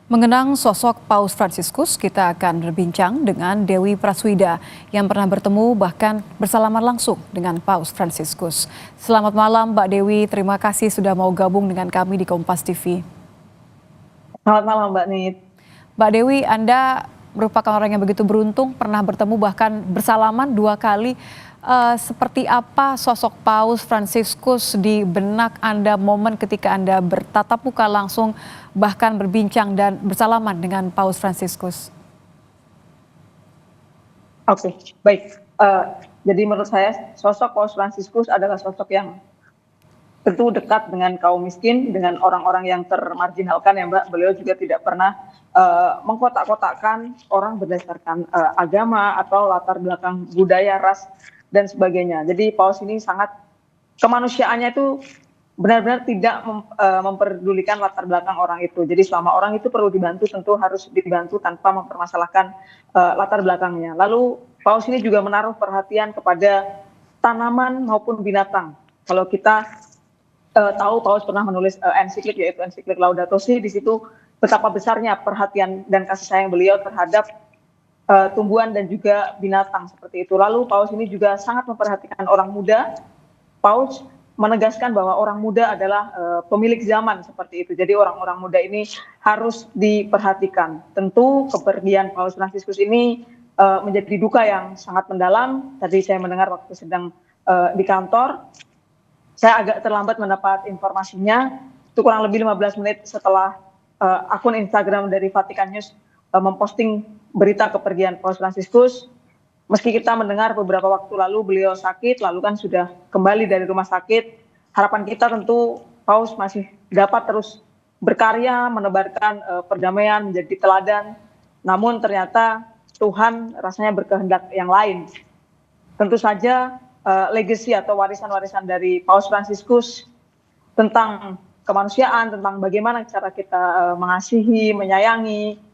Mengenang sosok Paus Fransiskus, kita akan berbincang dengan Dewi Praswida yang pernah bertemu bahkan bersalaman langsung dengan Paus Fransiskus. Selamat malam Mbak Dewi, terima kasih sudah mau gabung dengan kami di Kompas TV. Selamat malam Mbak Nit. Mbak Dewi, Anda merupakan orang yang begitu beruntung, pernah bertemu bahkan bersalaman 2 kali. Seperti apa sosok Paus Fransiskus di benak Anda momen ketika Anda bertatap muka langsung bahkan berbincang dan bersalaman dengan Paus Fransiskus? Oke, baik. Jadi menurut saya sosok Paus Fransiskus adalah sosok yang tentu dekat dengan kaum miskin, dengan orang-orang yang termarginalkan ya Mbak. Beliau juga tidak pernah mengkotak-kotakkan orang berdasarkan agama atau latar belakang budaya, ras, dan sebagainya. Jadi Paus ini sangat kemanusiaannya itu benar-benar tidak memperdulikan latar belakang orang itu. Jadi selama orang itu perlu dibantu, tentu harus dibantu tanpa mempermasalahkan latar belakangnya. Lalu Paus ini juga menaruh perhatian kepada tanaman maupun binatang. Kalau kita tahu Paus pernah menulis ensiklik, yaitu ensiklik Laudato Si, di situ betapa besarnya perhatian dan kasih sayang beliau terhadap tumbuhan dan juga binatang seperti itu. Lalu Paus ini juga sangat memperhatikan orang muda. Paus menegaskan bahwa orang muda adalah pemilik zaman seperti itu. Jadi orang-orang muda ini harus diperhatikan. Tentu kepergian Paus Fransiskus ini menjadi duka yang sangat mendalam. Tadi saya mendengar waktu sedang di kantor, saya agak terlambat mendapat informasinya. Itu kurang lebih 15 menit setelah akun Instagram dari Vatikan News memposting berita kepergian Paus Fransiskus. Meski kita mendengar beberapa waktu lalu beliau sakit, lalu kan sudah kembali dari rumah sakit, harapan kita tentu Paus masih dapat terus berkarya, menebarkan perdamaian, menjadi teladan. Namun ternyata Tuhan rasanya berkehendak yang lain. Tentu saja legacy atau warisan-warisan dari Paus Fransiskus tentang kemanusiaan, tentang bagaimana cara kita mengasihi, menyayangi,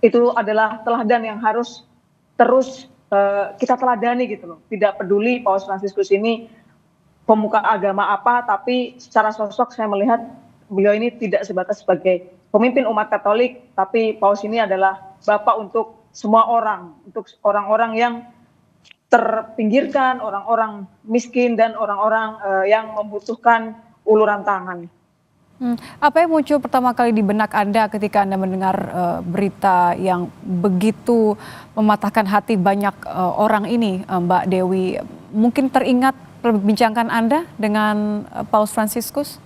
itu adalah teladan yang harus terus kita teladani gitu loh. Tidak peduli Paus Fransiskus ini pemuka agama apa, tapi secara sosok saya melihat beliau ini tidak sebatas sebagai pemimpin umat Katolik, tapi Paus ini adalah bapak untuk semua orang, untuk orang-orang yang terpinggirkan, orang-orang miskin, dan orang-orang yang membutuhkan uluran tangan. Apa yang muncul pertama kali di benak Anda ketika Anda mendengar berita yang begitu mematahkan hati banyak orang ini, Mbak Dewi? Mungkin teringat perbincangan Anda dengan Paus Fransiskus?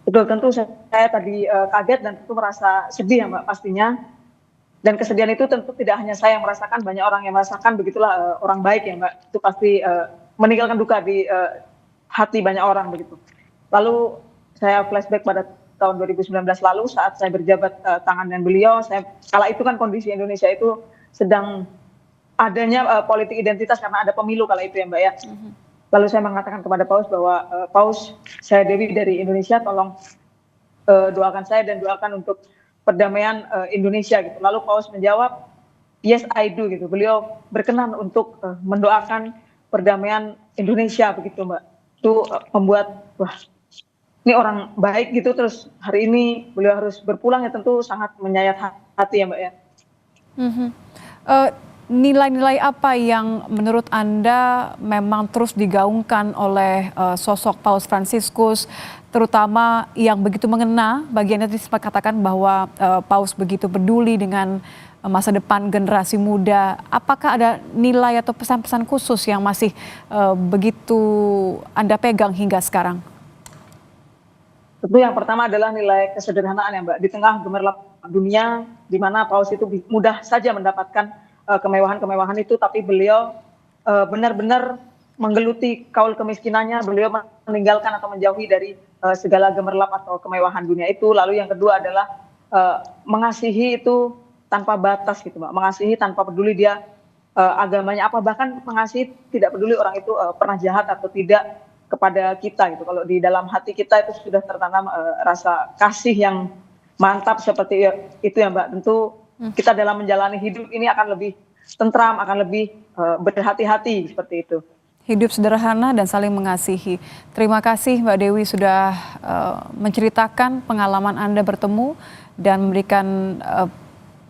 Betul, tentu saya tadi kaget dan tentu merasa sedih ya Mbak pastinya. Dan kesedihan itu tentu tidak hanya saya yang merasakan, banyak orang yang merasakan, begitulah orang baik ya Mbak. Itu pasti meninggalkan duka di hati banyak orang begitu. Lalu saya flashback pada tahun 2019 lalu saat saya berjabat tangan dengan beliau. Kala itu kan kondisi Indonesia itu sedang adanya politik identitas karena ada pemilu kala itu ya Mbak ya. Lalu saya mengatakan kepada Paus bahwa Paus, saya Dewi dari Indonesia, tolong doakan saya dan doakan untuk perdamaian Indonesia gitu. Lalu Paus menjawab, yes I do gitu. Beliau berkenan untuk mendoakan perdamaian Indonesia begitu Mbak. Itu membuat wah, ini orang baik gitu, terus hari ini beliau harus berpulang ya, tentu sangat menyayat hati ya Mbak ya. Nilai-nilai apa yang menurut Anda memang terus digaungkan oleh sosok Paus Fransiskus, terutama yang begitu mengena bagi Anda? Tadi sempat katakan bahwa Paus begitu peduli dengan masa depan generasi muda. Apakah ada nilai atau pesan-pesan khusus yang masih begitu Anda pegang hingga sekarang? Tentu yang pertama adalah nilai kesederhanaan ya Mbak. Di tengah gemerlap dunia, di mana Paus itu mudah saja mendapatkan kemewahan-kemewahan itu, tapi beliau benar-benar menggeluti kaul kemiskinannya. Beliau meninggalkan atau menjauhi dari segala gemerlap atau kemewahan dunia itu. Lalu yang kedua adalah mengasihi itu tanpa batas gitu Mbak. Mengasihi tanpa peduli dia agamanya apa, bahkan mengasihi tidak peduli orang itu pernah jahat atau tidak kepada kita gitu. Kalau di dalam hati kita itu sudah tertanam rasa kasih yang mantap seperti itu ya Mbak. Tentu kita dalam menjalani hidup ini akan lebih tentram, akan lebih berhati-hati seperti itu. hidup sederhana dan saling mengasihi. Terima kasih Mbak Dewi sudah menceritakan pengalaman Anda bertemu dan memberikan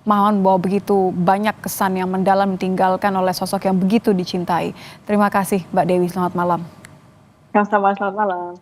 pemahaman bahwa begitu banyak kesan yang mendalam ditinggalkan oleh sosok yang begitu dicintai. Terima kasih Mbak Dewi, selamat malam. Sama-sama, selamat malam.